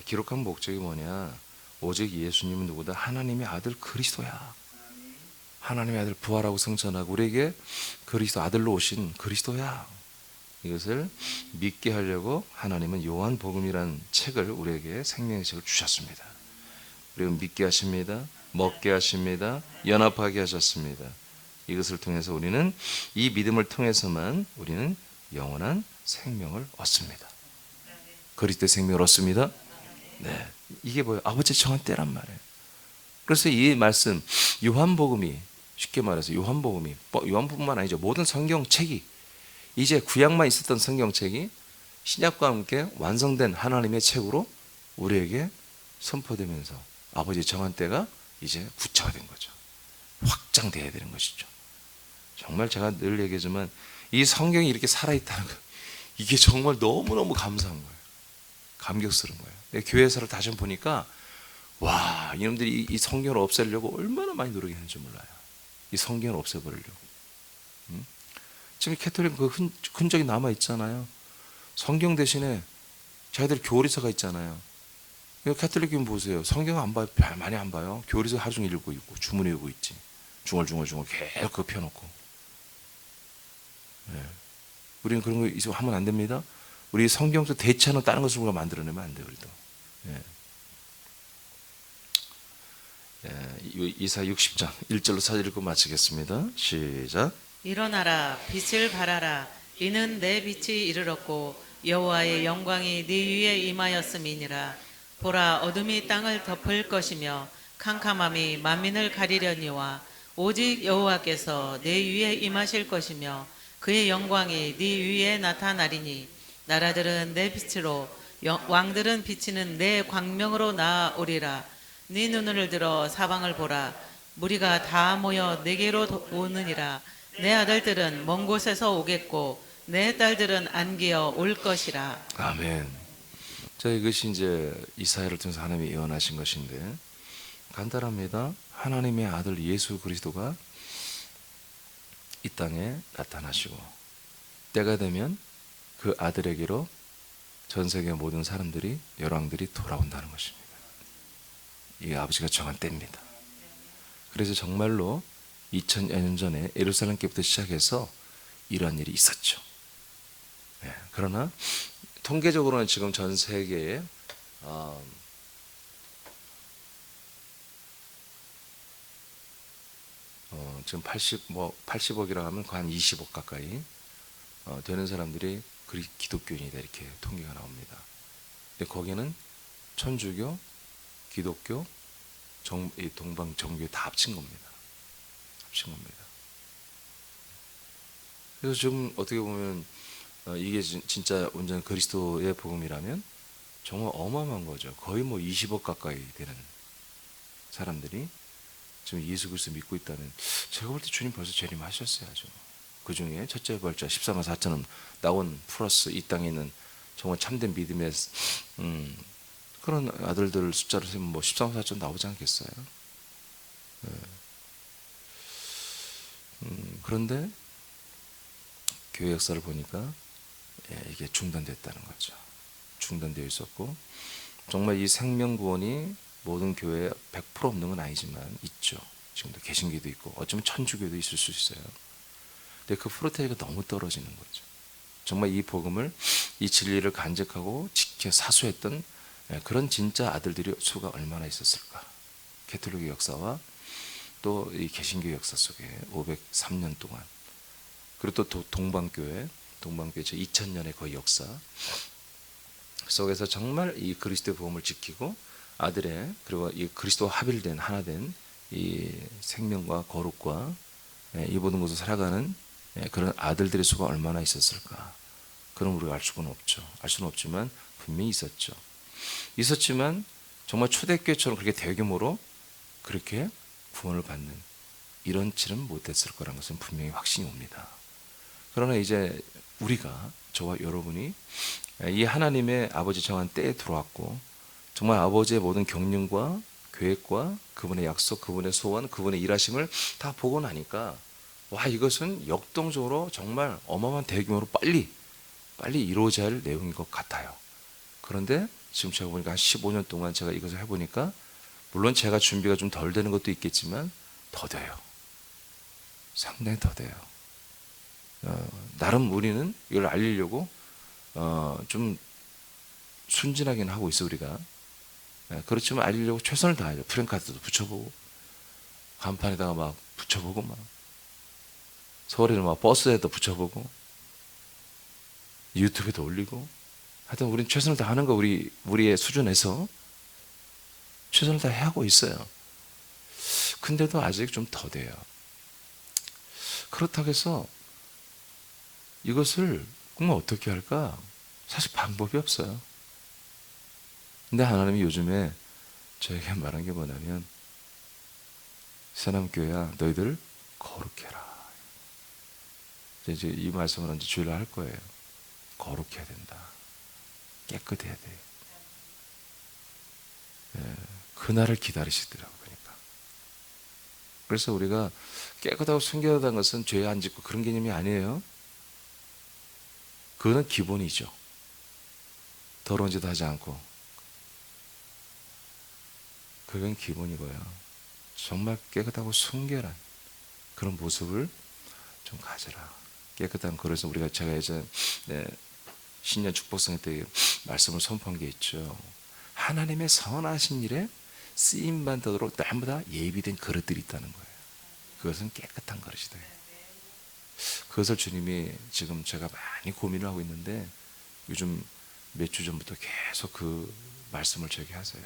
기록한 목적이 뭐냐? 오직 예수님은 누구다? 하나님의 아들 그리스도야. 하나님의 아들 부활하고 승천하고 우리에게 그리스도 아들로 오신 그리스도야. 이것을 믿게 하려고 하나님은 요한복음이라는 책을 우리에게 생명의 책을 주셨습니다. 그리고 믿게 하십니다. 먹게 하십니다. 연합하게 하셨습니다. 이것을 통해서 우리는 이 믿음을 통해서만 우리는 영원한 생명을 얻습니다. 그리스도의 생명을 얻습니다. 네, 이게 뭐예요? 아버지 정한 때란 말이에요. 그래서 이 말씀 요한복음이 쉽게 말해서 요한복음만 아니죠. 모든 성경책이 이제 구약만 있었던 성경책이 신약과 함께 완성된 하나님의 책으로 우리에게 선포되면서 아버지 정한 때가 이제 구체화된 거죠. 확장돼야 되는 것이죠. 정말 제가 늘 얘기하지만 이 성경이 이렇게 살아있다는 거 이게 정말 너무너무 감사한 거예요. 감격스러운 거예요. 교회에서를 다시 보니까 와 이놈들이 이 성경을 없애려고 얼마나 많이 노력했는지 몰라요. 이 성경을 없애버리려고. 지금 캐톨릭 그 흔적이 남아 있잖아요. 성경 대신에 자기들 교리서가 있잖아요. 캐톨릭은 보세요. 성경 안 봐요. 많이 안 봐요. 교리서 하루 종일 읽고 있고 주문 외우고 있지. 중얼 계속 그거 펴놓고. 네. 우리는 그런 거 있으면 하면 안 됩니다. 우리 성경도 대체하는 다른 것을 우리가 만들어내면 안 돼요. 우리도. 네. 이사 60장 1절로 4절 읽고 마치겠습니다. 시작. 일어나라 빛을 발하라 이는 내 빛이 이르렀고 여호와의 영광이 네 위에 임하였음이니라. 보라 어둠이 땅을 덮을 것이며 캄캄함이 만민을 가리려니와 오직 여호와께서 내 위에 임하실 것이며 그의 영광이 네 위에 나타나리니 나라들은 내 빛으로 왕들은 비치는 내 광명으로 나아오리라. 네 눈을 들어 사방을 보라. 무리가 다 모여 내게로 오느니라. 내 아들들은 먼 곳에서 오겠고 내 딸들은 안기어 올 것이라. 아멘. 자, 이것이 이제 이사야를 통해서 하나님이 예언하신 것인데 간단합니다. 하나님의 아들 예수 그리스도가 이 땅에 나타나시고 때가 되면 그 아들에게로 전 세계 모든 사람들이 열왕들이 돌아온다는 것입니다. 이게 아버지가 정한 때입니다. 그래서 정말로 2000여 년 전에 예루살렘께부터 시작해서 이러한 일이 있었죠. 네, 그러나 통계적으로는 지금 전 세계에 지금 80억이라 하면 한 20억 가까이 되는 사람들이 기독교인이다 이렇게 통계가 나옵니다. 근데 거기는 천주교, 기독교, 동방 정교 다 합친 겁니다. 합친 겁니다. 그래서 지금 어떻게 보면 이게 진짜 온전히 그리스도의 복음이라면 정말 어마어마한 거죠. 거의 뭐 20억 가까이 되는 사람들이 지금 예수 그리스도 믿고 있다는. 제가 볼 때 주님 벌써 재림하셨어야죠. 그 중에 첫째 벌자 14만 4천은 나온 플러스 이 땅에 있는 정말 참된 믿음의 그런 아들들 숫자를 세면 뭐 14만 4천 나오지 않겠어요? 네. 그런데 교회 역사를 보니까 이게 중단됐다는 거죠. 중단되어 있었고 정말 이 생명구원이 모든 교회에 100% 없는 건 아니지만 있죠. 지금도 개신교도 있고 어쩌면 천주교도 있을 수 있어요. 근데 그 프로테이가 너무 떨어지는 거죠. 정말 이 복음을, 이 진리를 간직하고 지켜 사수했던 그런 진짜 아들들이 수가 얼마나 있었을까. 캐톨릭의 역사와 또 이 개신교 역사 속에 503년 동안, 그리고 또 동방교회 제 2000년의 거의 역사 속에서 정말 이 그리스도의 복음을 지키고 아들의, 그리고 이 그리스도와 합일된 하나된 이 생명과 거룩과 이 모든 것을 살아가는 그런 아들들의 수가 얼마나 있었을까. 그럼 우리가 알 수는 없죠. 알 수는 없지만 분명히 있었죠. 있었지만 정말 초대교회처럼 그렇게 대규모로 그렇게 구원을 받는 이런 질은 못했을 거라는 것은 분명히 확신이 옵니다. 그러나 이제 우리가, 저와 여러분이 이 하나님의 아버지 정한 때에 들어왔고 정말 아버지의 모든 경륜과 계획과 그분의 약속, 그분의 소원, 그분의 일하심을 다 보고 나니까 와, 이것은 역동적으로 정말 어마어마한 대규모로 빨리 이루어져야 할 내용인 것 같아요. 그런데 지금 제가 보니까 한 15년 동안 제가 이것을 해보니까 물론 제가 준비가 좀 덜 되는 것도 있겠지만 더 돼요. 상당히 더 돼요. 나름 우리는 이걸 알리려고 좀 순진하게는 하고 있어 우리가. 그렇지만 알리려고 최선을 다하죠. 프랭카드도 붙여보고 간판에다가 막 붙여보고 막 서울에는 막 버스에도 붙여보고 유튜브에도 올리고 하여튼 우리는 최선을 다하는 거 우리의 수준에서 최선을 다하고 있어요. 근데도 아직 좀 더 돼요. 그렇다고 해서 이것을 그럼 어떻게 할까? 사실 방법이 없어요. 근데 하나님이 요즘에 저에게 말한 게 뭐냐면 새남교회야 너희들 거룩해라. 이제 이 말씀을 언제 주일날 할 거예요. 거룩해야 된다. 깨끗해야 돼. 그날을 기다리시더라고요. 그러니까. 그래서 우리가 깨끗하고 순결하다는 것은 죄 안 짓고 그런 개념이 아니에요. 그거는 기본이죠. 더러운 짓 하지 않고. 그건 기본이고요. 정말 깨끗하고 순결한 그런 모습을 좀 가져라. 깨끗한, 그래서 우리가 제가 예전에 신년 축복성회 때 말씀을 선포한 게 있죠. 하나님의 선하신 일에 쓰임 받도록 남보다 예비된 그릇들이 있다는 거예요. 그것은 깨끗한 그릇이다. 그것을 주님이 지금 제가 많이 고민을 하고 있는데 요즘 몇 주 전부터 계속 그 말씀을 저에게 하세요.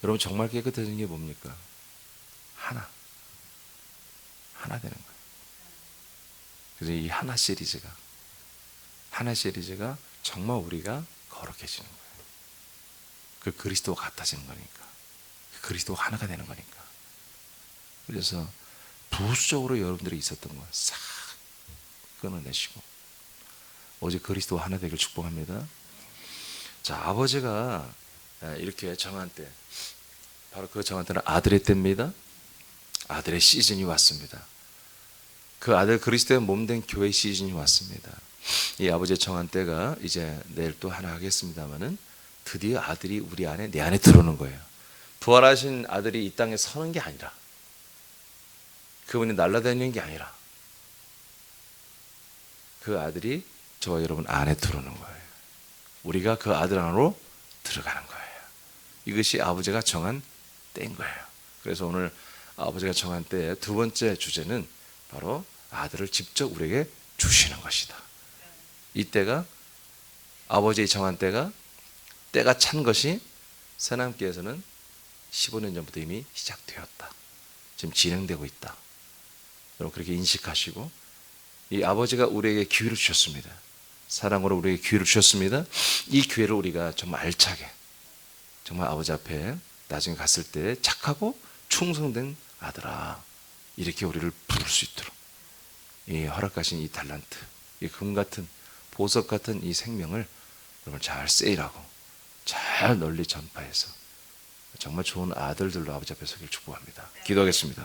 여러분 정말 깨끗해진 게 뭡니까? 하나 되는 거예요. 그래서 이 하나 시리즈가 정말 우리가 거룩해지는 거예요. 그 그리스도와 같아지는 거니까. 그 그리스도가 하나가 되는 거니까. 그래서 부수적으로 여러분들이 있었던 거 싹 끊어내시고 오직 그리스도와 하나 되길 축복합니다. 자, 아버지가 이렇게 정한 때, 바로 그 정한 때는 아들의 때입니다. 아들의 시즌이 왔습니다. 그 아들 그리스도의 몸된 교회의 시즌이 왔습니다. 이 아버지의 정한 때가 이제 내일 또 하나 하겠습니다마는 드디어 아들이 우리 안에, 내 안에 들어오는 거예요. 부활하신 아들이 이 땅에 서는 게 아니라, 그분이 날아다니는 게 아니라, 그 아들이 저와 여러분 안에 들어오는 거예요. 우리가 그 아들 안으로 들어가는 거예요. 이것이 아버지가 정한 때인 거예요. 그래서 오늘 아버지가 정한 때의 두 번째 주제는 바로 아들을 직접 우리에게 주시는 것이다. 이때가, 아버지의 정한 때가 찬 것이 새남교회에서는 15년 전부터 이미 시작되었다. 지금 진행되고 있다. 여러분 그렇게 인식하시고, 이 아버지가 우리에게 기회를 주셨습니다. 사랑으로 우리에게 기회를 주셨습니다. 이 기회를 우리가 정말 알차게, 정말 아버지 앞에 나중에 갔을 때 착하고 충성된 아들아, 이렇게 우리를 부를 수 있도록 이 허락하신 이 달란트, 이 금 같은 보석 같은 이 생명을 여러분 잘 세일하고 잘 널리 전파해서 정말 좋은 아들들로 아버지 앞에 서길 축복합니다. 기도하겠습니다.